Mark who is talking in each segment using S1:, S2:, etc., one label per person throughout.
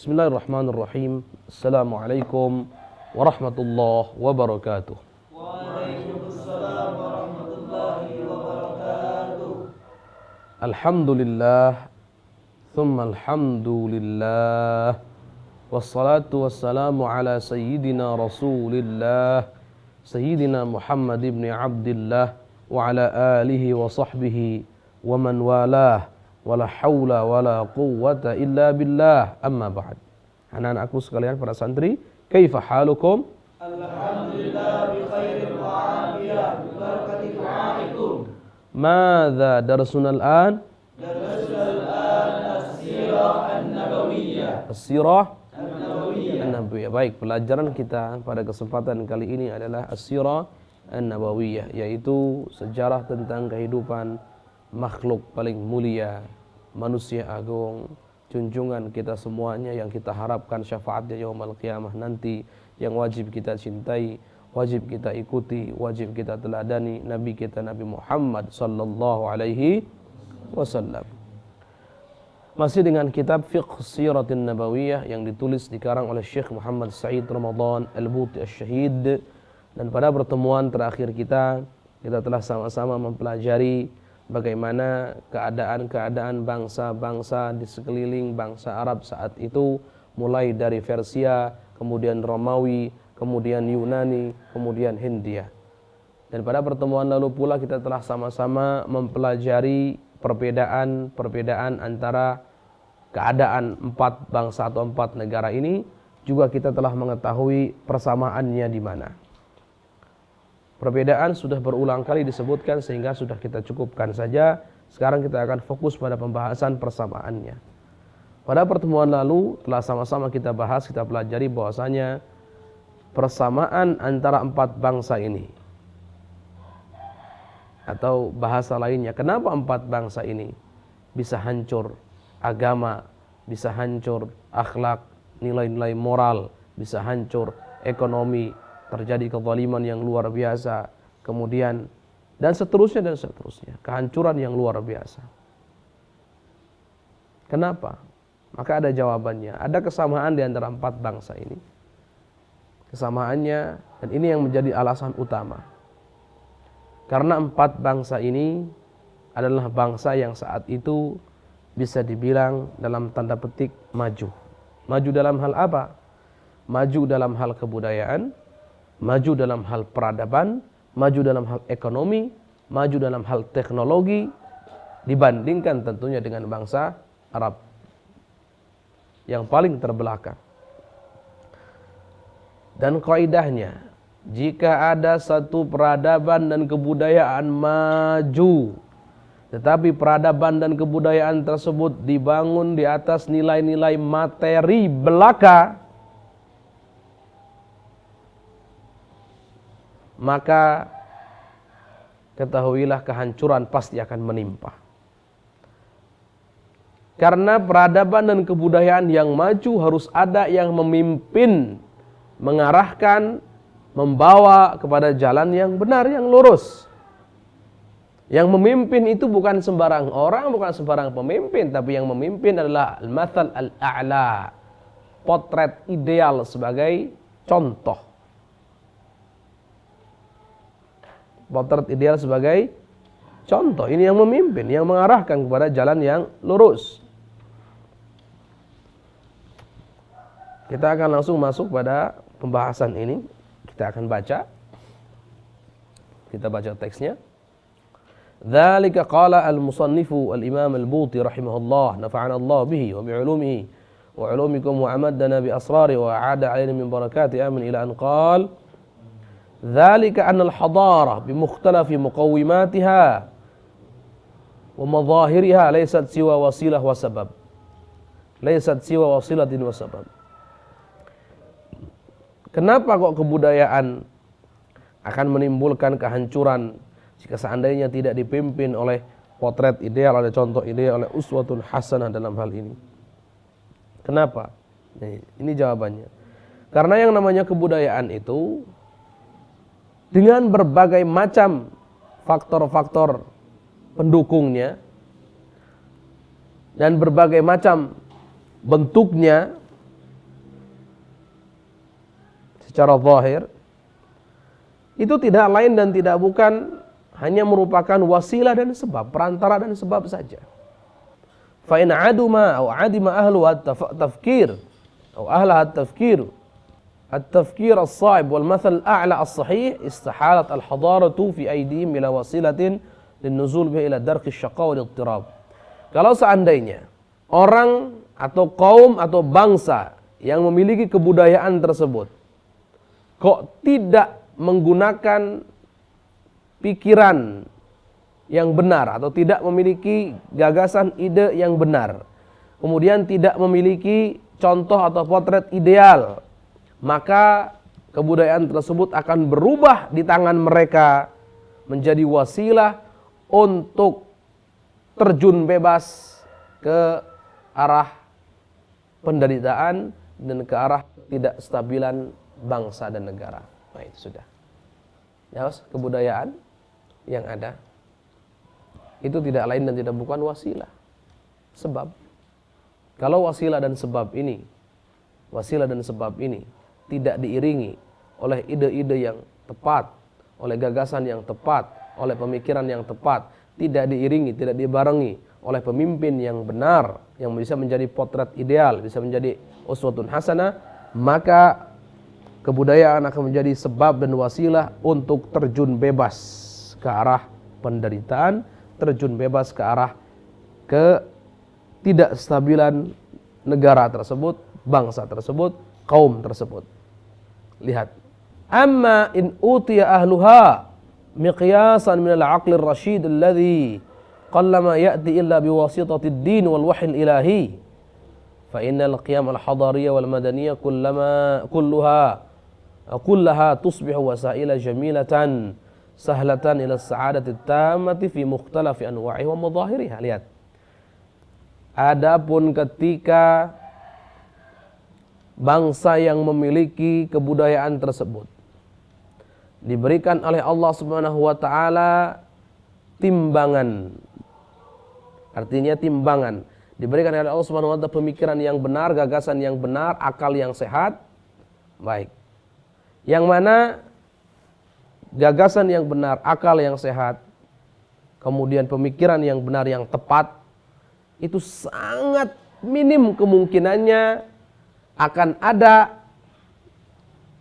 S1: Bismillahirrahmanirrahim. Assalamualaikum warahmatullahi wabarakatuh.
S2: Waalaikumsalam warahmatullahi wabarakatuh.
S1: Alhamdulillah, thumma alhamdulillah, wassalatu wassalamu ala sayyidina rasulillah, sayyidina Muhammad ibn Abdillah, wa ala alihi wa sahbihi wa man walah, wala hawla wala quwwata illa billah, amma ba'd. Anak-anakku sekalian para santri, kaifa halukum?
S2: Alhamdulillah bi khairin wa afiyah bi barakati du'aikum.
S1: Madza darsuna al-an?
S2: Darasna al-an as-sirah an-nabawiyyah.
S1: As-sirah
S2: An-nabawiyyah.
S1: An-Nabawiyah. Baik, pelajaran kita pada kesempatan kali ini adalah As-Sirah An-Nabawiyah, yaitu sejarah tentang kehidupan makhluk paling mulia, manusia agung, junjungan kita semuanya yang kita harapkan syafaatnya yaumul qiyamah nanti, yang wajib kita cintai, wajib kita ikuti, wajib kita teladani, Nabi kita Nabi Muhammad sallallahu alaihi wasallam. Masih dengan kitab Fiqh Siratin Nabawiyah yang ditulis dikarang oleh Syekh Muhammad Sa'id Ramadan Al-Buti Asy-Syahid. Dan pada pertemuan terakhir kita telah sama-sama mempelajari bagaimana keadaan bangsa-bangsa di sekeliling bangsa Arab saat itu, mulai dari Persia, kemudian Romawi, kemudian Yunani, kemudian Hindia. Dan pada pertemuan lalu pula kita telah sama-sama mempelajari perbedaan antara keadaan empat bangsa atau empat negara ini. Juga kita telah mengetahui persamaannya di mana. Perbedaan sudah berulang kali disebutkan sehingga sudah kita cukupkan saja. Sekarang kita akan fokus pada pembahasan persamaannya. Pada pertemuan lalu telah sama-sama kita bahas, kita pelajari bahwasanya persamaan antara empat bangsa ini, atau bahasa lainnya, kenapa empat bangsa ini bisa hancur agama, bisa hancur akhlak, nilai-nilai moral, bisa hancur ekonomi, terjadi kezaliman yang luar biasa, kemudian dan seterusnya, kehancuran yang luar biasa. Kenapa? Maka ada jawabannya. Ada kesamaan di antara empat bangsa ini. Kesamaannya, dan ini yang menjadi alasan utama. Karena empat bangsa ini adalah bangsa yang saat itu bisa dibilang dalam tanda petik maju. Maju dalam hal apa? Maju dalam hal kebudayaan, maju dalam hal peradaban, maju dalam hal ekonomi, maju dalam hal teknologi, dibandingkan tentunya dengan bangsa Arab yang paling terbelakang. Dan kaidahnya, jika ada satu peradaban dan kebudayaan maju, tetapi peradaban dan kebudayaan tersebut dibangun di atas nilai-nilai materi belaka, maka ketahuilah kehancuran pasti akan menimpa. Karena peradaban dan kebudayaan yang maju harus ada yang memimpin, mengarahkan, membawa kepada jalan yang benar, yang lurus. Yang memimpin itu bukan sembarang orang, bukan sembarang pemimpin, tapi yang memimpin adalah al-mathal al-a'la, potret ideal sebagai contoh. Potret ideal sebagai contoh. Ini yang memimpin, yang mengarahkan kepada jalan yang lurus. Kita akan langsung masuk pada pembahasan ini. Kita akan baca. Kita baca teksnya. Dzalika qala al-musannifu al-imam al-Buti rahimahullah, nafa'ana Allah bihi wa bi'ulumihi wa 'ulumikum wa amaddana bi asrari wa 'ada 'alaina min barakati amin ila an qala dzalika anna al-hadarah bi mukhtalafi muqawwimatiha wa madhahiriha laysat siwa wasilah wa sabab. Laysat siwa wasilatin wa sabab. Kenapa kok kebudayaan akan menimbulkan kehancuran jika seandainya tidak dipimpin oleh potret ideal, oleh contoh ideal, oleh uswatun hasanah dalam hal ini? Kenapa? Ini jawabannya. Karena yang namanya kebudayaan itu dengan berbagai macam faktor-faktor pendukungnya dan berbagai macam bentuknya secara zahir itu tidak lain dan tidak bukan hanya merupakan wasilah dan sebab, perantara dan sebab saja. Fa in aduma aw adima ahlu at-tafkir aw ahla at-tafkir التفكير الصائب والمثل الأعلى الصحيح استحالت الحضارة في أيديهم إلى وسيلة للنزول به إلى درك الشقاء والاضطراب. Kalau seandainya orang atau kaum atau bangsa yang memiliki kebudayaan tersebut kok tidak menggunakan pikiran yang benar atau tidak memiliki gagasan ide yang benar, kemudian tidak memiliki contoh atau potret ideal, maka kebudayaan tersebut akan berubah di tangan mereka menjadi wasilah untuk terjun bebas ke arah penderitaan dan ke arah tidak stabilan bangsa dan negara. Nah, itu sudah. Ya, kebudayaan yang ada itu tidak lain dan tidak bukan wasilah, sebab. Kalau wasilah dan sebab ini tidak diiringi oleh ide-ide yang tepat, oleh gagasan yang tepat, oleh pemikiran yang tepat, tidak diiringi, tidak dibarengi oleh pemimpin yang benar, yang bisa menjadi potret ideal, bisa menjadi uswatun hasanah, maka kebudayaan akan menjadi sebab dan wasilah untuk terjun bebas ke arah penderitaan, terjun bebas ke arah ketidakstabilan negara tersebut, bangsa tersebut, kaum tersebut. Lihat, amma in utiya ahluha miqyasan min al-aql ar-rashid alladhi qallama ya'ti illa biwasitati ad-din wal wahy al-ilahi fa innal qiyam al-hadariyya wal madaniyya kullaha tusbihu wasaila jamilatan sahlatan ila as-sa'adati at-tammati fi mukhtalafi anwa'iha wa madahiriha. Lihat, adapun ketika bangsa yang memiliki kebudayaan tersebut diberikan oleh Allah Subhanahu wa taala timbangan, artinya timbangan, diberikan oleh Allah Subhanahu wa taala pemikiran yang benar, gagasan yang benar, akal yang sehat, baik. Yang mana gagasan yang benar, akal yang sehat, kemudian pemikiran yang benar yang tepat, itu sangat minim kemungkinannya akan ada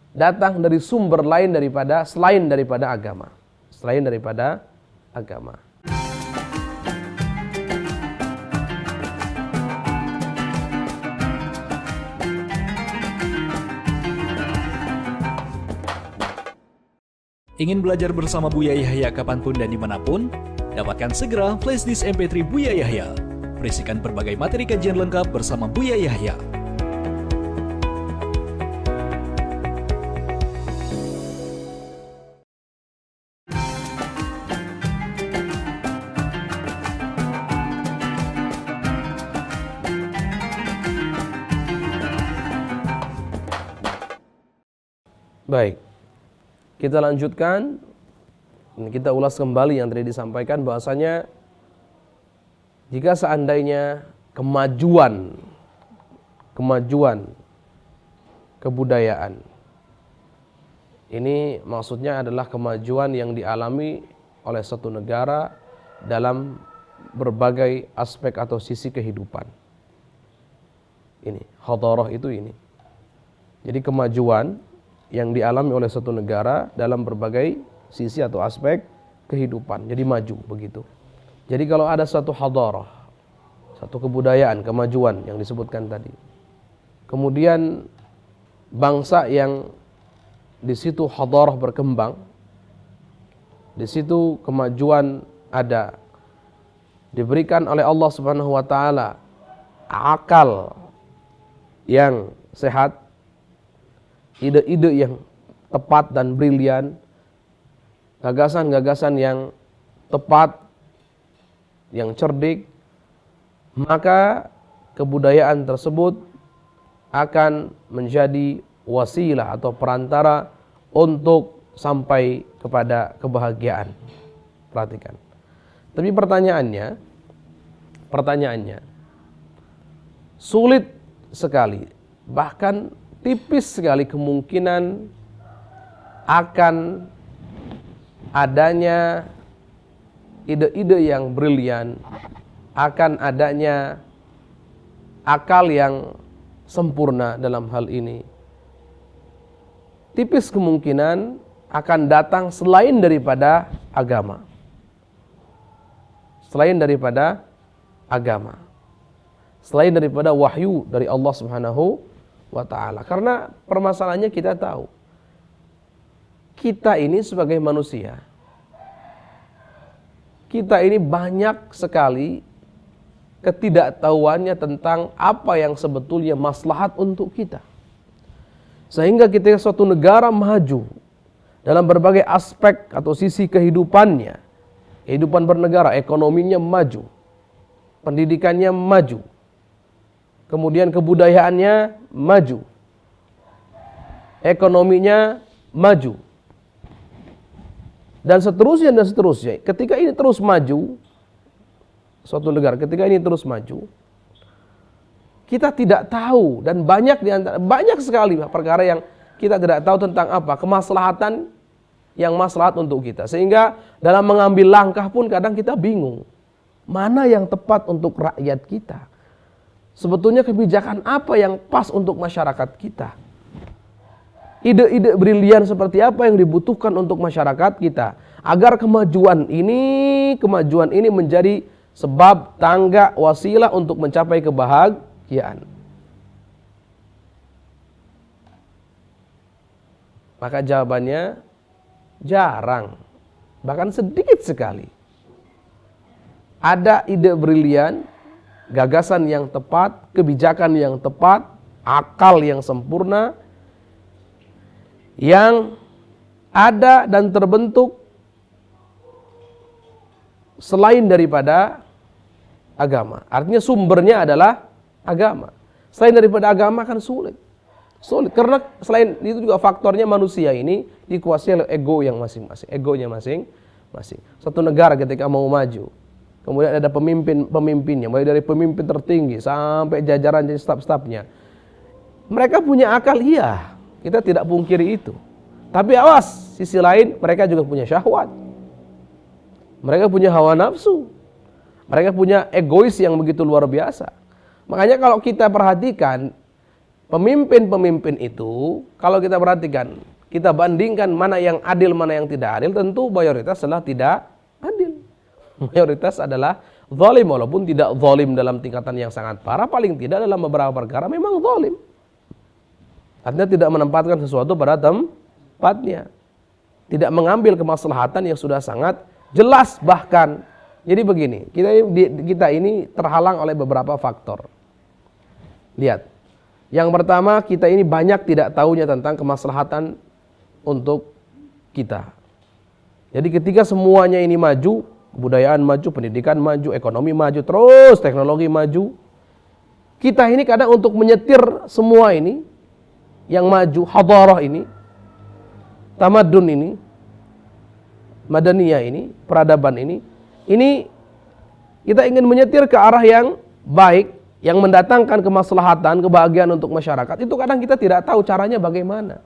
S1: datang dari sumber lain selain daripada agama.
S3: Ingin belajar bersama Buya Yahya kapanpun dan dimanapun? Dapatkan segera flashdisk MP3 Buya Yahya. Berisikan berbagai materi kajian lengkap bersama Buya Yahya.
S1: Baik, kita lanjutkan. Kita ulas kembali yang tadi disampaikan, bahwasanya jika seandainya kemajuan kebudayaan ini maksudnya adalah kemajuan yang dialami oleh suatu negara dalam berbagai aspek atau sisi kehidupan. Ini hadarah itu ini. Jadi kemajuan yang dialami oleh suatu negara dalam berbagai sisi atau aspek kehidupan. Jadi maju begitu. Jadi kalau ada suatu hadarah, satu kebudayaan, kemajuan yang disebutkan tadi, kemudian bangsa yang di situ hadarah berkembang, di situ kemajuan ada, diberikan oleh Allah Subhanahu wa taala akal yang sehat, ide-ide yang tepat dan brilian, gagasan-gagasan yang tepat, yang cerdik, maka kebudayaan tersebut akan menjadi wasilah atau perantara untuk sampai kepada kebahagiaan. Perhatikan. Tapi pertanyaannya sulit sekali, bahkan tipis sekali kemungkinan akan adanya ide-ide yang brilian, akan adanya akal yang sempurna dalam hal ini, tipis kemungkinan akan datang selain daripada agama. Selain daripada agama. Selain daripada wahyu dari Allah Subhanahu wa ta'ala. Karena permasalahannya kita tahu, kita ini sebagai manusia, kita ini banyak sekali ketidaktahuannya tentang apa yang sebetulnya maslahat untuk kita. Sehingga ketika suatu negara maju dalam berbagai aspek atau sisi kehidupannya, kehidupan bernegara, ekonominya maju, pendidikannya maju, kemudian kebudayaannya maju, ekonominya maju, dan seterusnya dan seterusnya. Ketika ini terus maju, suatu negara ketika ini terus maju, kita tidak tahu, dan banyak sekali perkara yang kita tidak tahu tentang apa kemaslahatan yang maslahat untuk kita, sehingga dalam mengambil langkah pun kadang kita bingung mana yang tepat untuk rakyat kita, sebetulnya kebijakan apa yang pas untuk masyarakat kita, ide-ide brilian seperti apa yang dibutuhkan untuk masyarakat kita, agar kemajuan ini menjadi sebab, tangga, wasilah untuk mencapai kebahagiaan. Maka jawabannya jarang, bahkan sedikit sekali. Ada ide brilian, gagasan yang tepat, kebijakan yang tepat, akal yang sempurna, yang ada dan terbentuk selain daripada agama. Artinya sumbernya adalah agama. Selain daripada agama kan sulit. Karena selain itu juga faktornya manusia ini dikuasai oleh ego yang masing-masing. Egonya masing-masing. Suatu negara ketika mau maju, kemudian ada pemimpinnya, mulai dari pemimpin tertinggi sampai jajaran staf-stafnya. Mereka punya akal, iya. Kita tidak pungkiri itu. Tapi awas, sisi lain mereka juga punya syahwat. Mereka punya hawa nafsu. Mereka punya egois yang begitu luar biasa. Makanya kalau kita perhatikan pemimpin-pemimpin itu, kalau kita perhatikan, kita bandingkan mana yang adil, mana yang tidak adil, tentu mayoritas adalah tidak adil. Mayoritas adalah zalim, walaupun tidak zalim dalam tingkatan yang sangat parah, paling tidak dalam beberapa perkara memang zalim. Artinya tidak menempatkan sesuatu pada tempatnya. Tidak mengambil kemaslahatan yang sudah sangat jelas bahkan. Jadi begini, kita ini terhalang oleh beberapa faktor. Lihat, yang pertama kita ini banyak tidak tahunya tentang kemaslahatan untuk kita. Jadi ketika semuanya ini maju, kebudayaan maju, pendidikan maju, ekonomi maju, terus teknologi maju, kita ini kadang untuk menyetir semua ini, yang maju, hadarah ini, tamadun ini, madaniyah ini, peradaban ini kita ingin menyetir ke arah yang baik, yang mendatangkan kemaslahatan, kebahagiaan untuk masyarakat. Itu kadang kita tidak tahu caranya bagaimana.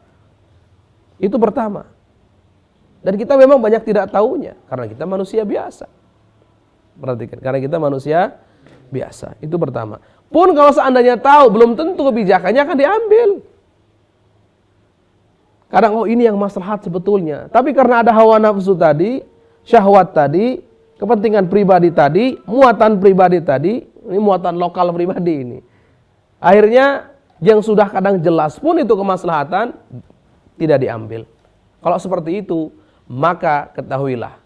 S1: Itu pertama. Dan kita memang banyak tidak tahunya, karena kita manusia biasa. Perhatikan, karena kita manusia biasa. Itu pertama. Pun kalau seandainya tahu, belum tentu kebijakannya akan diambil. Kadang, ini yang maslahat sebetulnya. Tapi karena ada hawa nafsu tadi, syahwat tadi, kepentingan pribadi tadi, muatan pribadi tadi, ini muatan lokal pribadi ini. Akhirnya yang sudah kadang jelas pun itu kemaslahatan tidak diambil. Kalau seperti itu, maka ketahuilah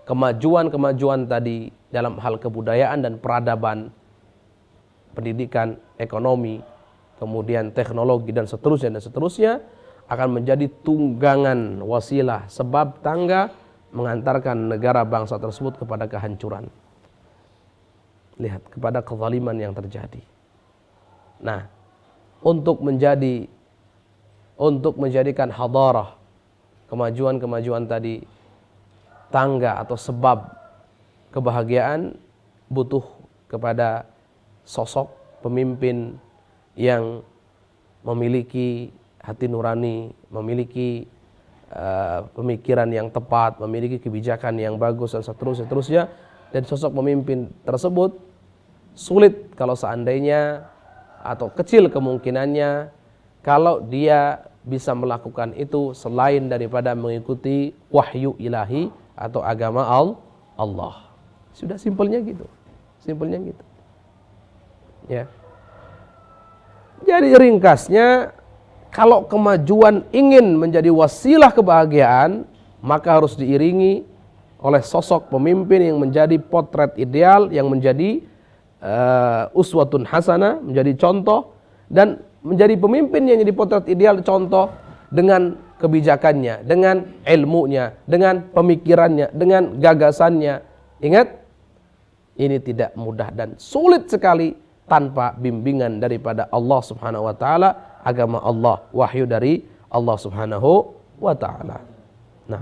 S1: kemajuan-kemajuan tadi dalam hal kebudayaan dan peradaban, pendidikan, ekonomi, kemudian teknologi dan seterusnya akan menjadi tunggangan, wasilah, sebab tangga mengantarkan negara bangsa tersebut kepada kehancuran. Lihat, kepada kezaliman yang terjadi. Nah, untuk menjadikan hadarah, kemajuan-kemajuan tadi tangga atau sebab kebahagiaan, butuh kepada sosok pemimpin yang memiliki hati nurani, memiliki pemikiran yang tepat, memiliki kebijakan yang bagus dan seterusnya. Dan sosok pemimpin tersebut sulit kalau seandainya atau kecil kemungkinannya kalau dia bisa melakukan itu selain daripada mengikuti wahyu ilahi atau agama Allah. Sudah simpelnya gitu. Ya. Jadi ringkasnya, kalau kemajuan ingin menjadi wasilah kebahagiaan, maka harus diiringi oleh sosok pemimpin yang menjadi potret ideal, yang menjadi uswatun hasanah, menjadi contoh, dan menjadi pemimpin yang jadi potret ideal, contoh dengan kebijakannya, dengan ilmunya, dengan pemikirannya, dengan gagasannya. Ingat, ini tidak mudah dan sulit sekali tanpa bimbingan daripada Allah Subhanahu wa taala, agama Allah, wahyu dari Allah Subhanahu wa taala. Nah,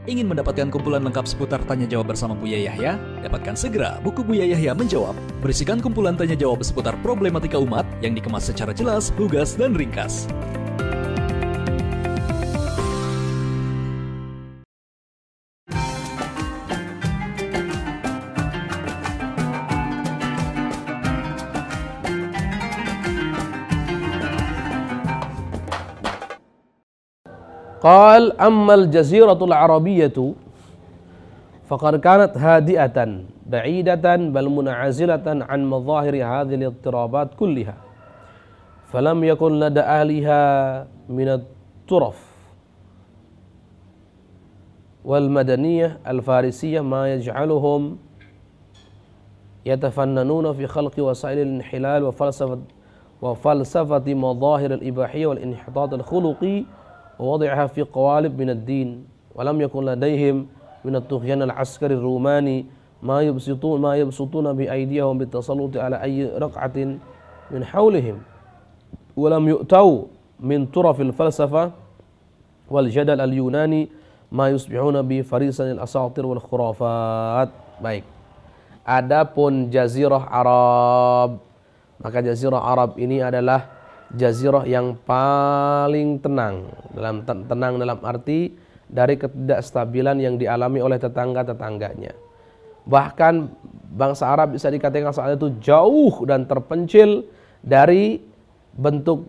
S3: ingin mendapatkan kumpulan lengkap seputar Tanya Jawab bersama Buya Yahya? Dapatkan segera buku Buya Yahya Menjawab, berisikan kumpulan tanya jawab seputar problematika umat yang dikemas secara jelas, lugas, dan ringkas.
S1: قال أما الجزيرة العربية فقد كانت هادئة بعيدة بل منعزلة عن مظاهر هذه الاضطرابات كلها فلم يكن لدى أهلها من الطرف والمدنية الفارسية ما يجعلهم يتفننون في خلق وسائل الانحلال وفلسفة مظاهر الإباحية والانحطاط الخلقي ووضعها في قوالب من الدين ولم يكن لديهم من الطغيان العسكري الروماني ما يبسطون بأيديهم بالتسلط على أي رقعة من حولهم ولم يؤتوا من طرف الفلسفة والجدل اليوناني ما يصبحون بفريسة الأساطير والخرافات. Baik. Adapun Jazirah Arab, maka Jazirah Arab ini adalah jazirah yang paling tenang dalam arti dari ketidakstabilan yang dialami oleh tetangga-tetangganya. Bahkan bangsa Arab bisa dikatakan saat itu jauh dan terpencil dari bentuk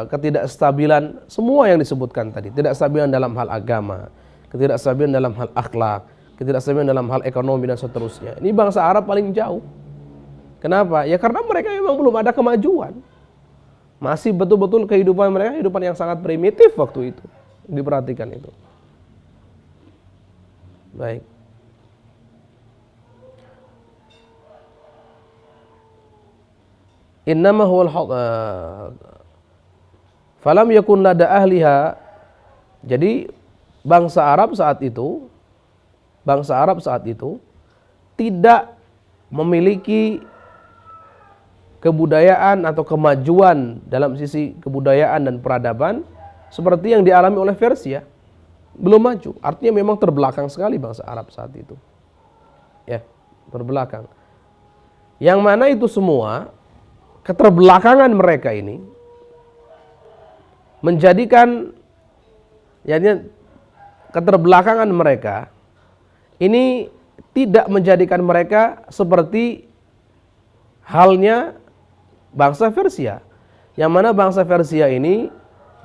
S1: ketidakstabilan semua yang disebutkan tadi. Ketidakstabilan dalam hal agama, ketidakstabilan dalam hal akhlak, ketidakstabilan dalam hal ekonomi dan seterusnya. Ini bangsa Arab paling jauh. Kenapa? Ya karena mereka memang belum ada kemajuan. Masih betul-betul kehidupan mereka kehidupan yang sangat primitif waktu itu. Diperhatikan itu. Baik. Innama huwal falam yakun lada ahliha. Jadi bangsa Arab saat itu tidak memiliki kebudayaan atau kemajuan dalam sisi kebudayaan dan peradaban seperti yang dialami oleh Persia. Belum maju, artinya memang terbelakang sekali bangsa Arab saat itu. Ya, terbelakang. Yang mana itu semua keterbelakangan mereka ini menjadikan keterbelakangan mereka ini tidak menjadikan mereka seperti halnya bangsa Persia, yang mana bangsa Persia ini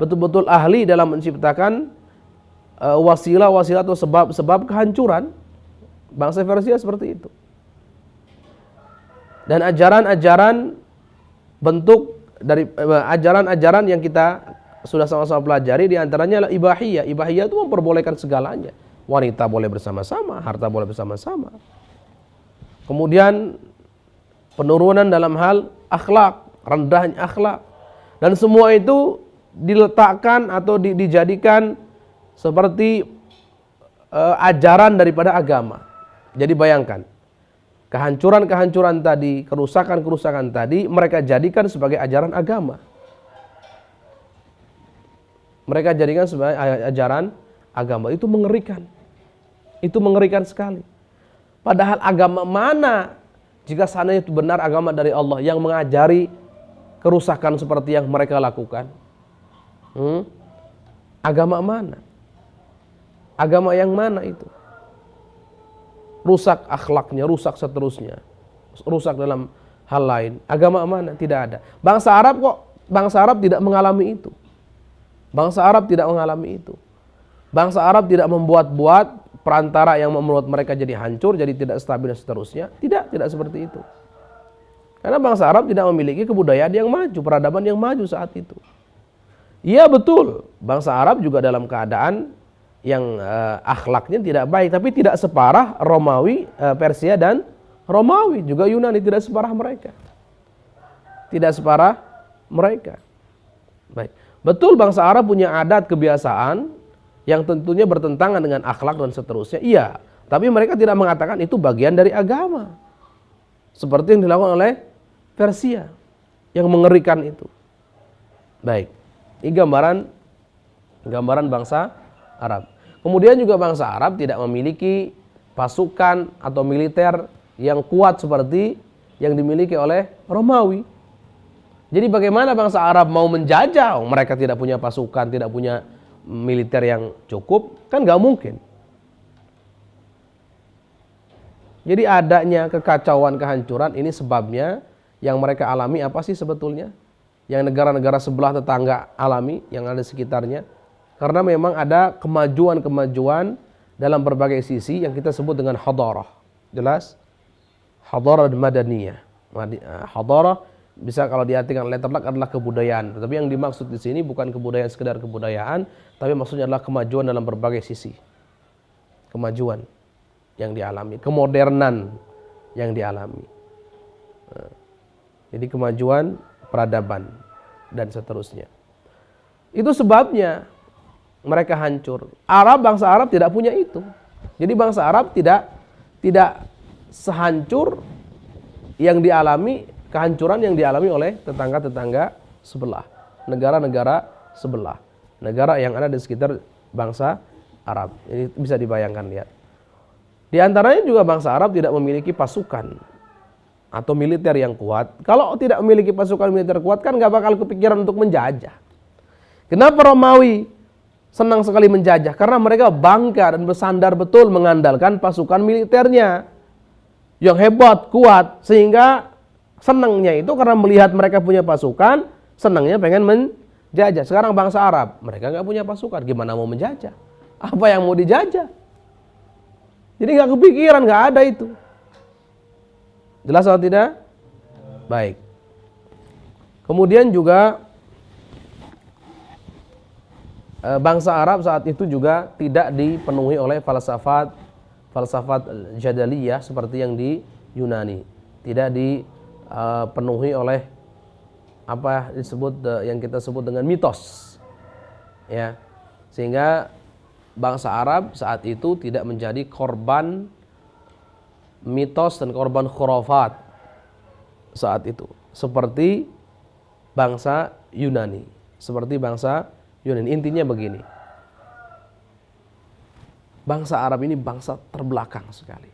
S1: betul-betul ahli dalam menciptakan wasilah-wasilah atau sebab-sebab kehancuran. Bangsa Persia seperti itu. Dan ajaran-ajaran bentuk dari ajaran-ajaran yang kita sudah sama-sama pelajari diantaranya adalah ibahiyah. Ibahiyah itu memperbolehkan segalanya. Wanita boleh bersama-sama, harta boleh bersama-sama. Kemudian penurunan dalam hal akhlak, rendahnya akhlak. Dan semua itu diletakkan atau dijadikan seperti ajaran daripada agama. Jadi bayangkan, kehancuran-kehancuran tadi, kerusakan-kerusakan tadi mereka jadikan sebagai ajaran agama. Mereka jadikan sebagai ajaran agama. Itu mengerikan. Itu mengerikan sekali. Padahal agama mana, jika seandainya itu benar agama dari Allah, yang mengajari kerusakan seperti yang mereka lakukan? Agama mana? Agama yang mana itu? Rusak akhlaknya, rusak seterusnya, rusak dalam hal lain. Agama mana? Tidak ada. Bangsa Arab tidak mengalami itu. Bangsa Arab tidak mengalami itu. Bangsa Arab tidak membuat-buat perantara yang membuat mereka jadi hancur, jadi tidak stabil dan seterusnya. Tidak seperti itu. Karena bangsa Arab tidak memiliki kebudayaan yang maju, peradaban yang maju saat itu. Iya betul, bangsa Arab juga dalam keadaan yang akhlaknya tidak baik, tapi tidak separah Romawi, Persia dan Romawi, juga Yunani tidak separah mereka. Tidak separah mereka. Baik. Betul bangsa Arab punya adat kebiasaan yang tentunya bertentangan dengan akhlak dan seterusnya. Iya, tapi mereka tidak mengatakan itu bagian dari agama. Seperti yang dilakukan oleh Persia yang mengerikan itu. Baik. Ini gambaran bangsa Arab. Kemudian juga bangsa Arab tidak memiliki pasukan atau militer yang kuat seperti yang dimiliki oleh Romawi. Jadi bagaimana bangsa Arab mau menjajah? Mereka tidak punya pasukan, tidak punya militer yang cukup, kan nggak mungkin. Jadi adanya kekacauan, kehancuran ini sebabnya yang mereka alami apa sih sebetulnya? Yang negara-negara sebelah tetangga alami, yang ada di sekitarnya. Karena memang ada kemajuan-kemajuan dalam berbagai sisi yang kita sebut dengan hadarah. Jelas? Hadarah madaniyah. Hadarah bisa kalau diartikan letterlock adalah kebudayaan. Tetapi yang dimaksud di sini bukan kebudayaan sekedar kebudayaan, tapi maksudnya adalah kemajuan dalam berbagai sisi. Kemajuan yang dialami, kemodernan yang dialami. Jadi kemajuan peradaban dan seterusnya. Itu sebabnya mereka hancur. Bangsa Arab tidak punya itu. Jadi bangsa Arab tidak sehancur yang dialami, kehancuran yang dialami oleh tetangga-tetangga sebelah, negara-negara sebelah, negara yang ada di sekitar bangsa Arab. Ini bisa dibayangkan, lihat. Di antaranya juga bangsa Arab tidak memiliki pasukan atau militer yang kuat. Kalau tidak memiliki pasukan militer kuat kan gak bakal kepikiran untuk menjajah. Kenapa Romawi senang sekali menjajah? Karena mereka bangga dan bersandar betul mengandalkan pasukan militernya yang hebat, kuat, sehingga senangnya itu karena melihat mereka punya pasukan, senangnya pengen menjajah. Sekarang bangsa Arab, mereka gak punya pasukan, gimana mau menjajah? Apa yang mau dijajah? Jadi gak kepikiran, gak ada itu. Jelas atau tidak? Baik. Kemudian juga bangsa Arab saat itu juga tidak dipenuhi oleh falsafat jadaliyah seperti yang di Yunani. Tidak dipenuhi oleh apa yang kita sebut dengan mitos. Ya. Sehingga bangsa Arab saat itu tidak menjadi korban mitos dan korban khurafat saat itu seperti bangsa Yunani. Intinya begini, bangsa Arab ini bangsa terbelakang sekali,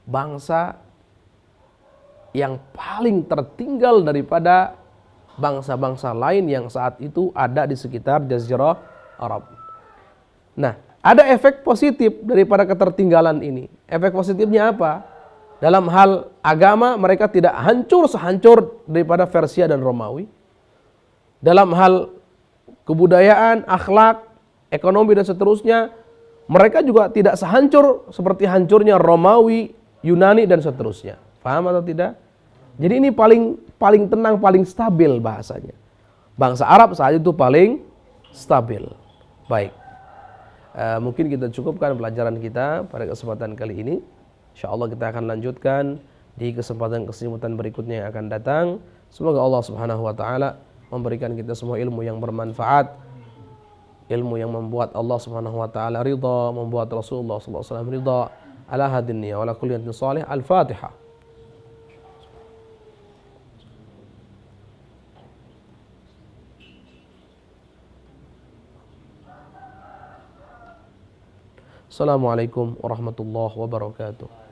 S1: bangsa yang paling tertinggal daripada bangsa-bangsa lain yang saat itu ada di sekitar Jazirah Arab. Nah, ada efek positif daripada ketertinggalan ini. Efek positifnya apa? Dalam hal agama mereka tidak sehancur daripada Persia dan Romawi. Dalam hal kebudayaan, akhlak, ekonomi dan seterusnya, mereka juga tidak sehancur seperti hancurnya Romawi, Yunani dan seterusnya. Paham atau tidak? Jadi ini paling tenang, paling stabil bahasanya. Bangsa Arab saat itu paling stabil. Baik. Mungkin kita cukupkan pelajaran kita pada kesempatan kali ini. InsyaAllah kita akan lanjutkan di kesempatan berikutnya yang akan datang. Semoga Allah Subhanahu wa taala memberikan kita semua ilmu yang bermanfaat, ilmu yang membuat Allah Subhanahu wa taala ridha, membuat Rasulullah sallallahu alaihi wasallam ridha. Ala hadinniya wa ala kulli niyatin salih. Al-Fatihah. Assalamualaikum warahmatullahi wabarakatuh.